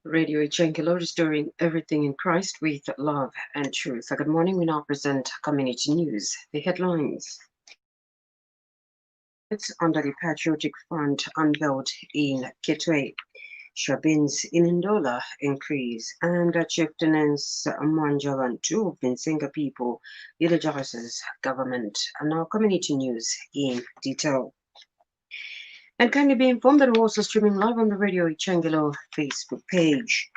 Radio Chenkelo, restoring everything in Christ with love and truth. Good morning. We now present community news. The headlines. It's under the Patriotic Front unveiled in Kitwe. Shabins in Ndola increase and Chieftainess Manjavantu of Vinsinga people eulogises government. And now community news in detail. And kindly be informed that we're also streaming live on the Radio Changelo Facebook page.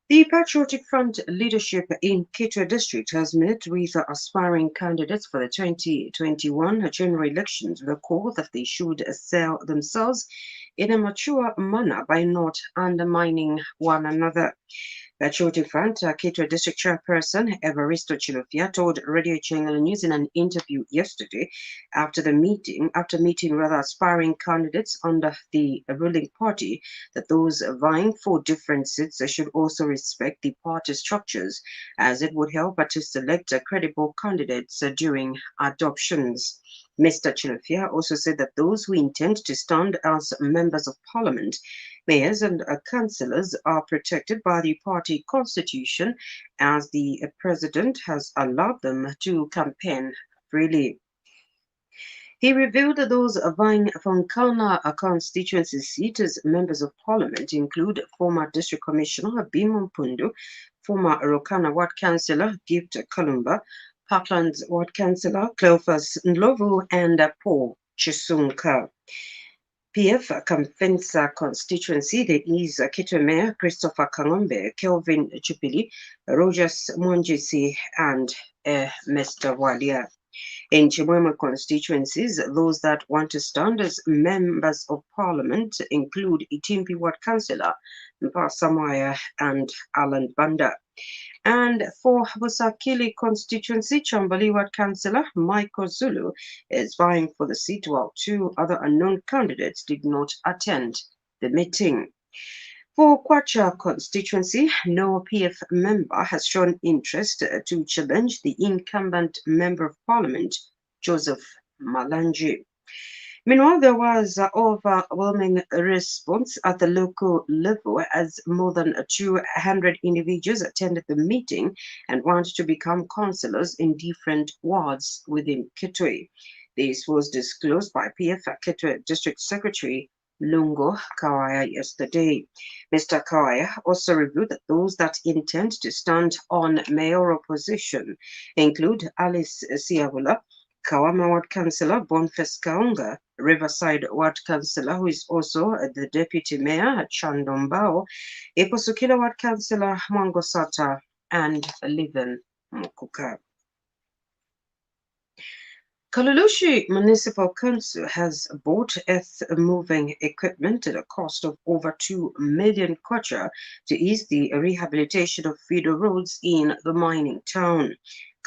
The Patriotic Front leadership in Kitwe District has met with aspiring candidates for the 2021 general elections with a call that they should sell themselves in a mature manner by not undermining one another. Patriotic Front Kitwe District Chairperson Evaristo Chilufya told Radio Channel News in an interview yesterday after meeting rather aspiring candidates under the ruling party, that those vying for different seats should also respect the party structures, as it would help to select credible candidates during adoptions. Mr. Chilufya also said that those who intend to stand as members of parliament, mayors and councillors are protected by the party constitution, as the president has allowed them to campaign freely. He revealed that those vying for Nkana constituency seat as members of parliament include former district commissioner Bimo Mpundu, former Rokana ward councillor Gift Kalumba, Parklands ward councillor Cleophas Ndlovu, and Paul Chisunka. PF Kamfensa constituency, there is Kitwe Mayor Christopher Kangombe, Kelvin Chupili, Rogers Mwanjisi, and Mr. Walia. In Chibwema constituencies, those that want to stand as members of parliament include Itimpi Ward Councillor Mpasamaya and Alan Banda. And for Busakili constituency, Chambali Ward Councillor Michael Zulu is vying for the seat, while two other unknown candidates did not attend the meeting. For Kwacha constituency, no PF member has shown interest to challenge the incumbent Member of Parliament, Joseph Malanji. Meanwhile, there was overwhelming response at the local level as more than 200 individuals attended the meeting and want to become councillors in different wards within Kitwe. This was disclosed by PF Kitwe District Secretary Lungo Kawaya yesterday. Mr. Kawaya also revealed that those that intend to stand on mayoral position include Alice Siavula, Kawama Ward Councillor Boniface Kaunga, Riverside Ward Councillor, who is also the Deputy Mayor Chandombao, Eposukila Ward Councillor Mwangosata, and Liven Mukuka. Kalulushi Municipal Council has bought earth-moving equipment at a cost of over 2 million kwacha to ease the rehabilitation of feeder roads in the mining town.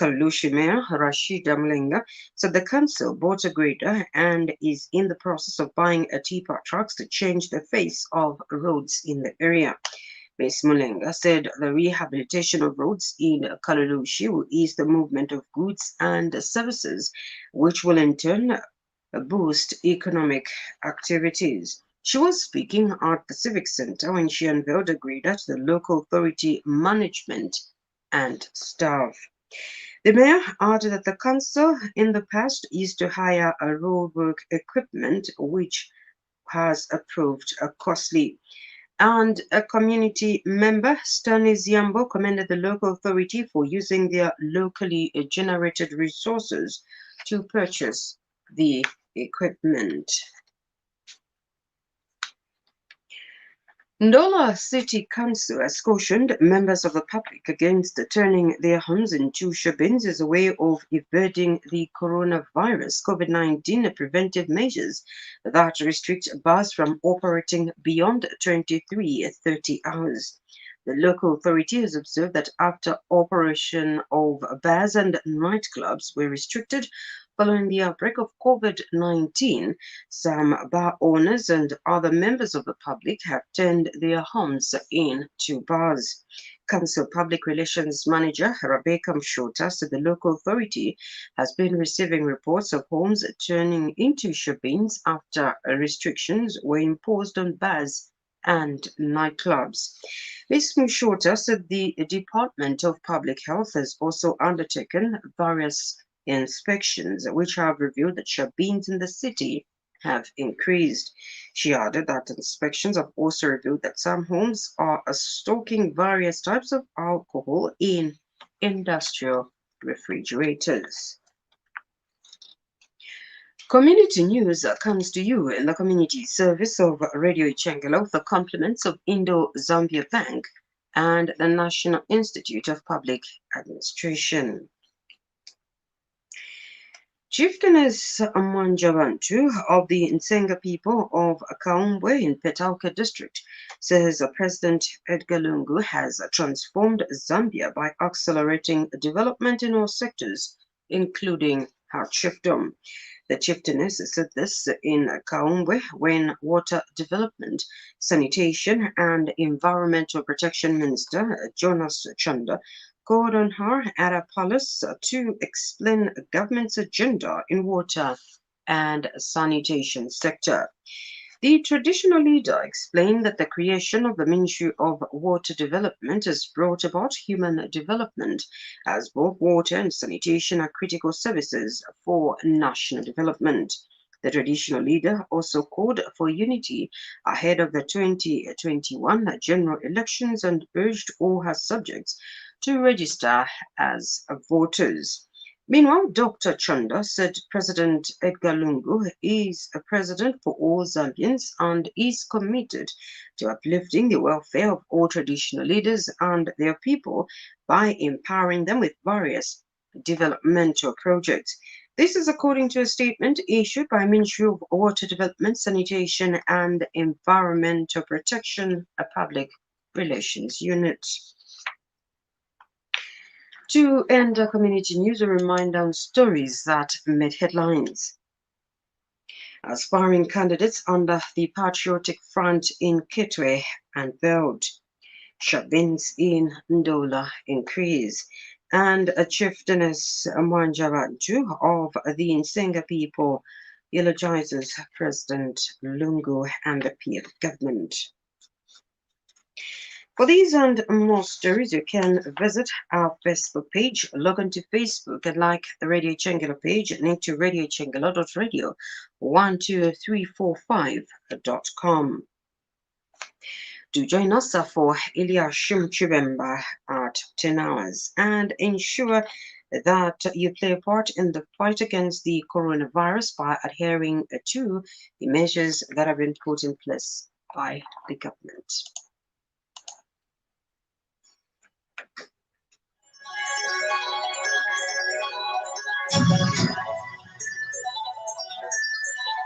Kalulushi Mayor Rashida Mlenga said the council bought a grader and is in the process of buying a tipper trucks to change the face of roads in the area. Ms. Mulenga said the rehabilitation of roads in Kalulushi will ease the movement of goods and services, which will in turn boost economic activities. She was speaking at the Civic Center when she unveiled a grader to the local authority management and staff. The mayor added that the council in the past used to hire a roadwork equipment which has proved costly. And a community member, Stanis Yambo, commended the local authority for using their locally generated resources to purchase the equipment. Ndola City Council has cautioned members of the public against turning their homes into shebins as a way of evading the coronavirus COVID-19 preventive measures that restrict bars from operating beyond 23:30 hours. The local authority has observed that after operation of bars and nightclubs were restricted following the outbreak of COVID-19, some bar owners and other members of the public have turned their homes into bars. Council Public Relations Manager Rebecca Mshota said the local authority has been receiving reports of homes turning into shebeens after restrictions were imposed on bars and nightclubs. Ms. Mushota said the Department of Public Health has also undertaken various inspections which have revealed that shebeens in the city have increased. She added that inspections have also revealed that some homes are stocking various types of alcohol in industrial refrigerators. Community news comes to you in the community service of Radio Changalo with the compliments of Indo-Zambia Bank and the National Institute of Public Administration. Chieftainess Mwanjabantu of the Nsenga people of Kaumbwe in Petauke district says President Edgar Lungu has transformed Zambia by accelerating development in all sectors, including her chiefdom. The chieftainess said this in Kaumbwe when Water Development, Sanitation and Environmental Protection Minister Jonas Chanda called on her at a palace to explain the government's agenda in water and sanitation sector. The traditional leader explained that the creation of the Ministry of Water Development has brought about human development, as both water and sanitation are critical services for national development. The traditional leader also called for unity ahead of the 2021 general elections and urged all her subjects to register as voters. Meanwhile, Dr. Chanda said President Edgar Lungu is a president for all Zambians and is committed to uplifting the welfare of all traditional leaders and their people by empowering them with various developmental projects. This is according to a statement issued by Ministry of Water Development, Sanitation and Environmental Protection, a public relations unit. To end the community news, a reminder on stories that made headlines. Aspiring candidates under the Patriotic Front in Kitwe unveiled. Shebeens in Ndola increase. And a chieftainess Mwanjabantu of the Nsenga people eulogizes President Lungu and the PF government. For these and more stories, you can visit our Facebook page, log on to Facebook and like the Radio Changalo page, link to radiochangalo.radio 12345.com. Do join us for Eliashim Chibemba at 10 hours and ensure that you play a part in the fight against the coronavirus by adhering to the measures that have been put in place by the government.